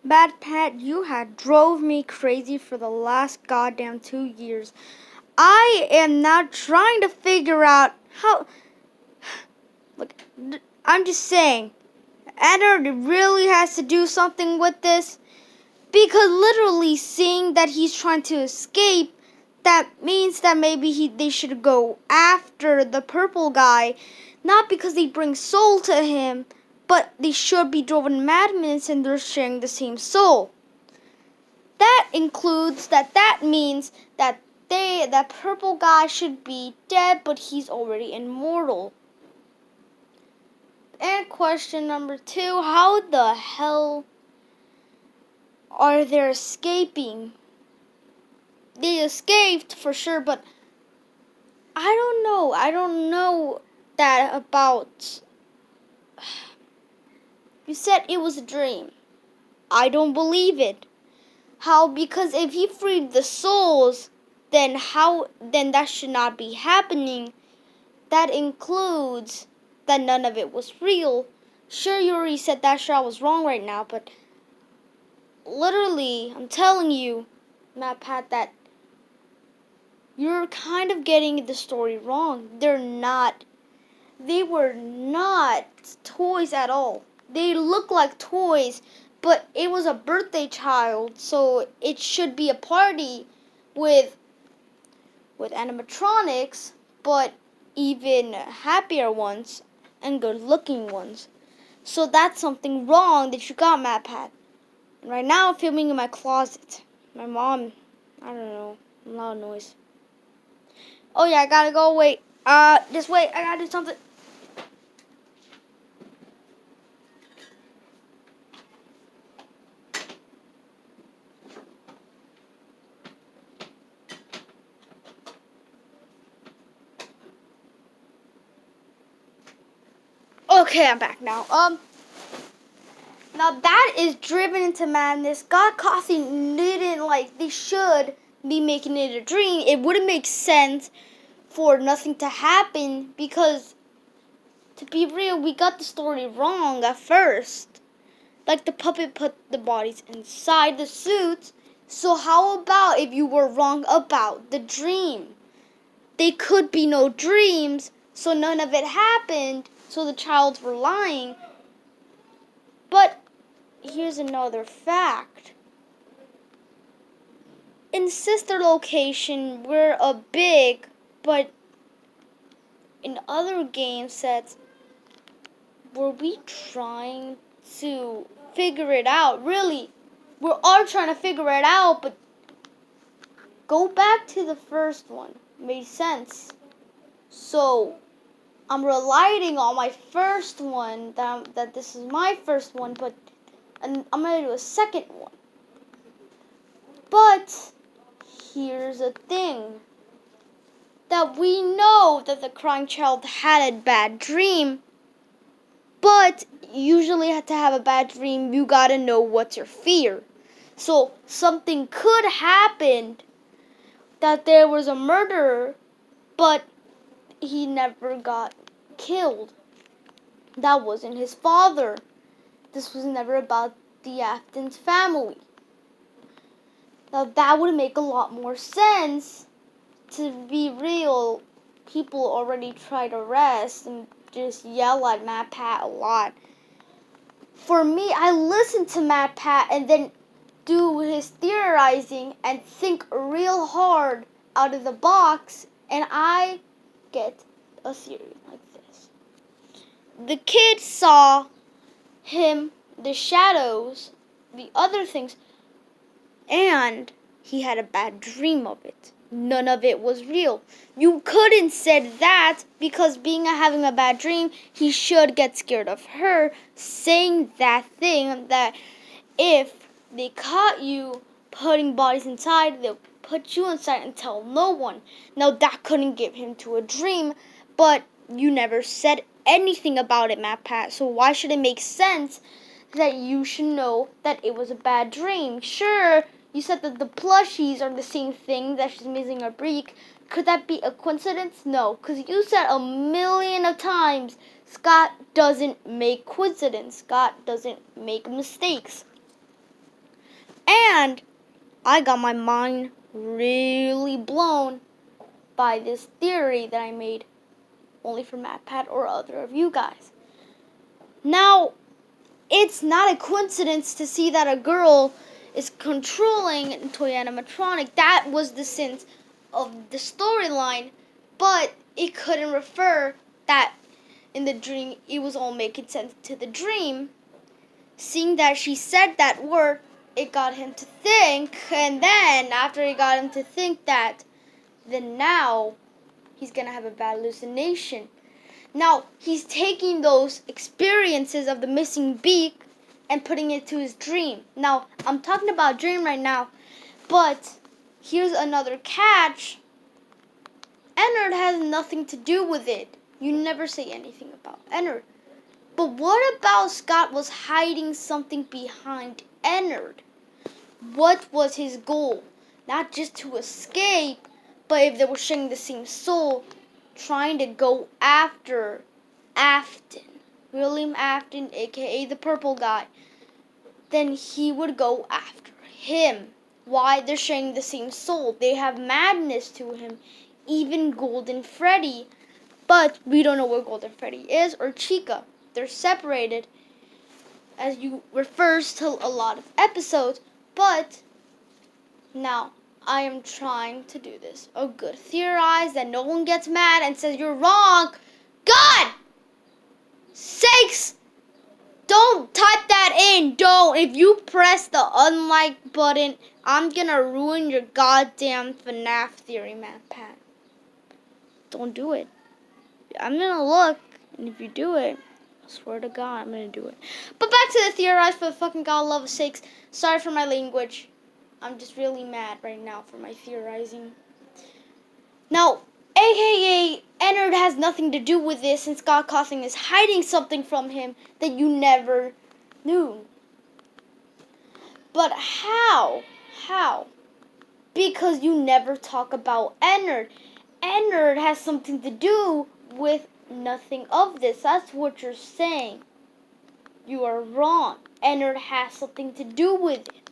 Bad Pat, you had drove me crazy for the last goddamn 2 years. I am now trying to figure out how. Look, I'm just saying, Edward really has to do something with this. Because literally seeing that he's trying to escape, that means that maybe they should go after the purple guy. Not because they bring soul to him, but they should be driven madmen and they're sharing the same soul. That means that that purple guy should be dead, but he's already immortal. And question number 2, how the hell are they escaping? They escaped for sure, but I don't know. I don't know that about. You said it was a dream. I don't believe it. How? Because if he freed the souls, then that should not be happening. That includes that none of it was real. Sure, you already said that. Sure, I was wrong right now, but literally, I'm telling you, Matt Pat, that you're kind of getting the story wrong. They were not toys at all. They look like toys, but it was a birthday child, so it should be a party with animatronics, but even happier ones and good-looking ones. So that's something wrong that you got, Matt Pat. And right now I'm filming in my closet. My mom, I don't know, loud noise. Oh yeah, I gotta go. Wait. Just wait. I gotta do something. Okay, I'm back now. Now that is driven into madness. God Coffee didn't they should be making it a dream. It wouldn't make sense for nothing to happen because, to be real, we got the story wrong at first. Like the puppet put the bodies inside the suits. So how about if you were wrong about the dream? They could be no dreams, so none of it happened, so the childs were lying. But here's another fact. In sister location, we're a big, but in other game sets, were we trying to figure it out? Really, we are trying to figure it out, but go back to the first one. Made sense. So I'm relying on my first one, that this is my first one, but I'm going to do a second one. But here's the thing. That we know that the crying child had a bad dream, but usually to have a bad dream, you gotta know what's your fear. So something could happen, that there was a murderer, but he never got killed. That wasn't his father. This was never about the Afton's family. Now that would make a lot more sense. To be real, people already try to rest and just yell at Matt Pat a lot. For me, I listen to Matt Pat and then do his theorizing and think real hard out of the box, and I get a theory like this. The kid saw him, the shadows, the other things, and he had a bad dream of it. None of it was real. You couldn't said that because having a bad dream, he should get scared of her, saying that thing that if they caught you putting bodies inside, they'll put you inside and tell no one. Now that couldn't give him to a dream, but you never said anything about it, Matt Pat, so why should it make sense that you should know that it was a bad dream? Sure, you said that the plushies are the same thing, that she's missing a break. Could that be a coincidence? No, because you said a million of times, Scott doesn't make coincidence. Scott doesn't make mistakes. And I got my mind really blown by this theory that I made only for MatPat or other of you guys. Now, it's not a coincidence to see that a girl is controlling a toy animatronic. That was the sense of the storyline, but it couldn't refer that in the dream it was all making sense to the dream. Seeing that she said that word, it got him to think, and then after he got him to think that, then now he's gonna have a bad hallucination. Now he's taking those experiences of the missing beak and putting it to his dream. Now I'm talking about dream right now, but here's another catch. Ennard has nothing to do with it. You never say anything about Ennard. But what about Scott was hiding something behind Ennard? What was his goal? Not just to escape, but if they were sharing the same soul, trying to go after Afton, William Afton, aka the purple guy, then he would go after him. Why? They're sharing the same soul. They have madness to him. Even Golden Freddy. But we don't know where Golden Freddy is or Chica. They're separated, as you refers to a lot of episodes. But now I am trying to do this. Oh, good. Theorize that no one gets mad and says you're wrong. God sakes! Don't type that in. Don't. If you press the unlike button, I'm gonna ruin your goddamn FNAF theory, MatPat. Don't do it. I'm gonna look, and if you do it, I swear to God, I'm gonna do it. But back to the theorize, for the fucking God love's sakes. Sorry for my language. I'm just really mad right now for my theorizing. Now, aka Ennard has nothing to do with this, and Scott Cawthon is hiding something from him that you never knew. But how? How? Because you never talk about Ennard. Ennard has something to do with nothing of this. That's what you're saying. You are wrong. Ennard has something to do with it.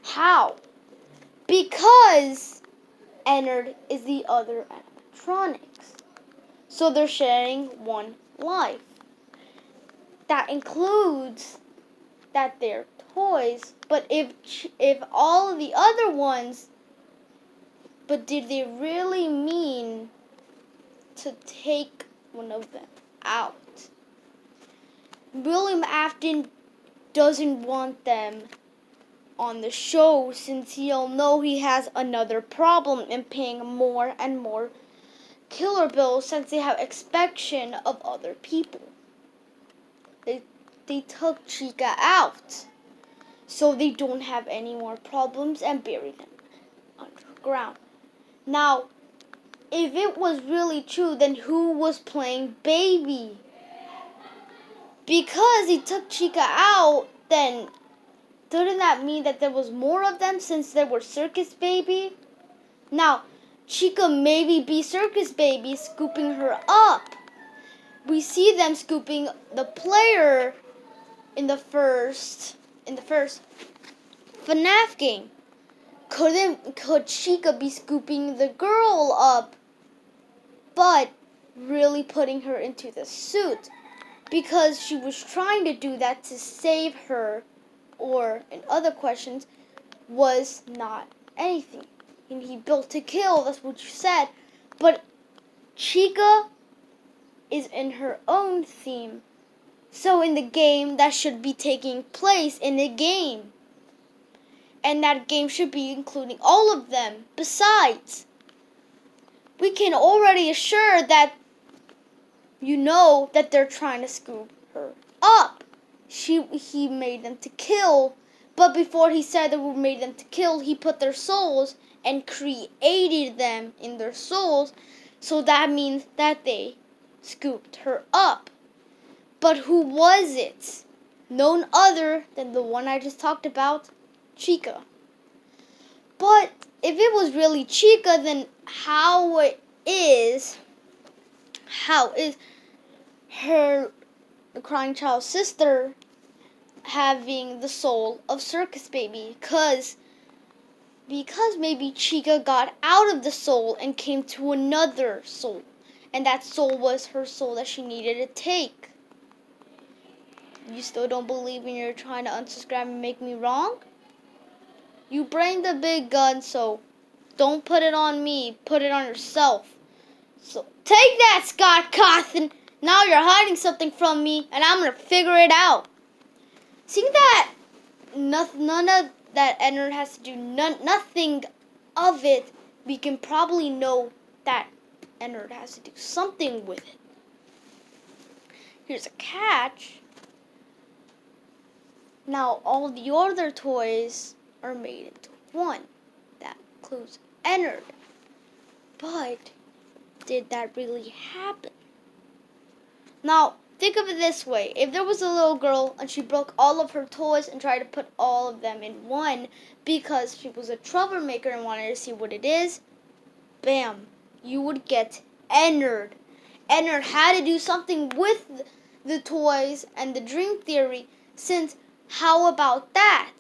How? Because Ennard is the other animatronics. So they're sharing one life. That includes that they're toys, but if all of the other ones, but did they really mean to take one of them out? William Afton doesn't want them on the show since he'll know he has another problem in paying more and more killer bills since they have expectation of other people. They took Chica out so they don't have any more problems and bury them underground. Now, if it was really true, then who was playing Baby? Because he took Chica out, then didn't that mean that there was more of them since there were Circus Baby? Now, Chica maybe be Circus Baby scooping her up. We see them scooping the player in the first FNAF game. Could Chica be scooping the girl up, but really putting her into the suit? Because she was trying to do that to save her, or, in other questions, was not anything. And he built to kill, that's what you said. But Chica is in her own theme. So in the game, that should be taking place in the game. And that game should be including all of them. Besides, we can already assure that you know that they're trying to scoop her up. He made them to kill, but before he said that we made them to kill, he put their souls and created them in their souls, so that means that they scooped her up. But who was it? None other than the one I just talked about, Chica. But if it was really Chica, then how is her, the crying child's sister, having the soul of Circus Baby, because maybe Chica got out of the soul and came to another soul, and that soul was her soul that she needed to take. You still don't believe and you're trying to unsubscribe and make me wrong? You bring the big gun, so don't put it on me, put it on yourself. So take that, Scott Cawthon. Now you're hiding something from me, and I'm gonna figure it out. Seeing that none of that Ennard has to do, nothing of it, we can probably know that Ennard has to do something with it. Here's a catch. Now all the other toys are made into one. That includes Ennard. But did that really happen? Now, think of it this way. If there was a little girl and she broke all of her toys and tried to put all of them in one because she was a troublemaker and wanted to see what it is, bam, you would get Ennard. Ennard had to do something with the toys and the dream theory, since how about that?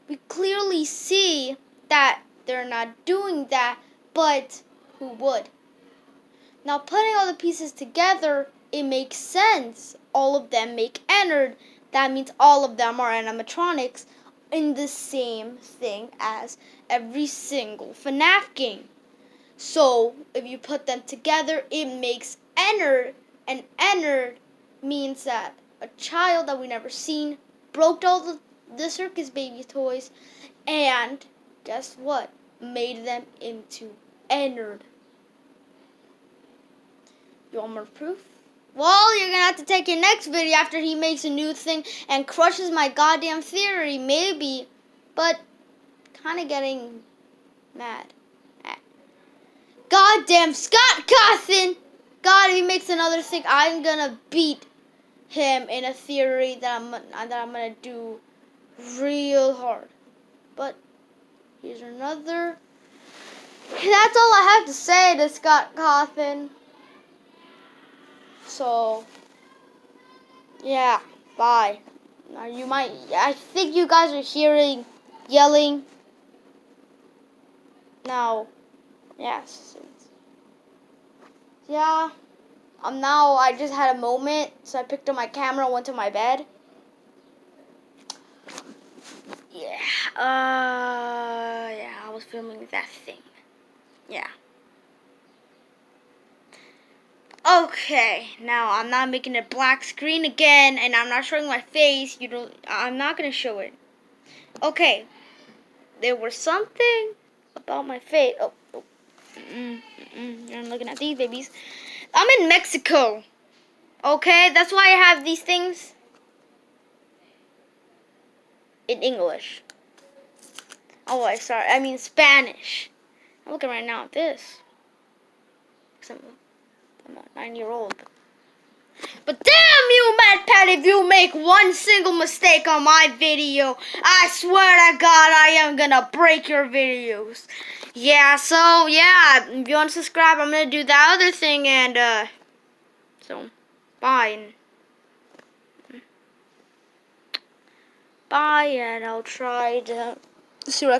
We clearly see that they're not doing that, but who would? Now, putting all the pieces together, it makes sense. All of them make Ennard. That means all of them are animatronics in the same thing as every single FNAF game. So, if you put them together, it makes Ennard. And Ennard means that a child that we never seen broke all the Circus Baby toys, and guess what? Made them into Ennard. You want more proof? Well, you're gonna have to take your next video after he makes a new thing and crushes my goddamn theory, maybe. But kind of getting mad at goddamn Scott Cawthon. God, if he makes another thing, I'm gonna beat him in a theory that I'm gonna do real hard. But here's another. That's all I have to say to Scott Cawthon. So, yeah, bye. Now I think you guys are hearing yelling. Now, yes. Yeah, now I just had a moment, so I picked up my camera and went to my bed. Yeah, I was filming that thing. Yeah. Okay, now I'm not making a black screen again, and I'm not showing my face. I'm not gonna show it. Okay, there was something about my face. I'm looking at these babies. I'm in Mexico. Okay, that's why I have these things in English. Oh, I mean Spanish. I'm looking right now at this. I'm a 9-year-old. But damn you, MadPat, if you make one single mistake on my video, I swear to God, I am gonna break your videos. Yeah, so, yeah, if you want to subscribe, I'm gonna do that other thing, and, so, bye. Bye, and I'll try to see what I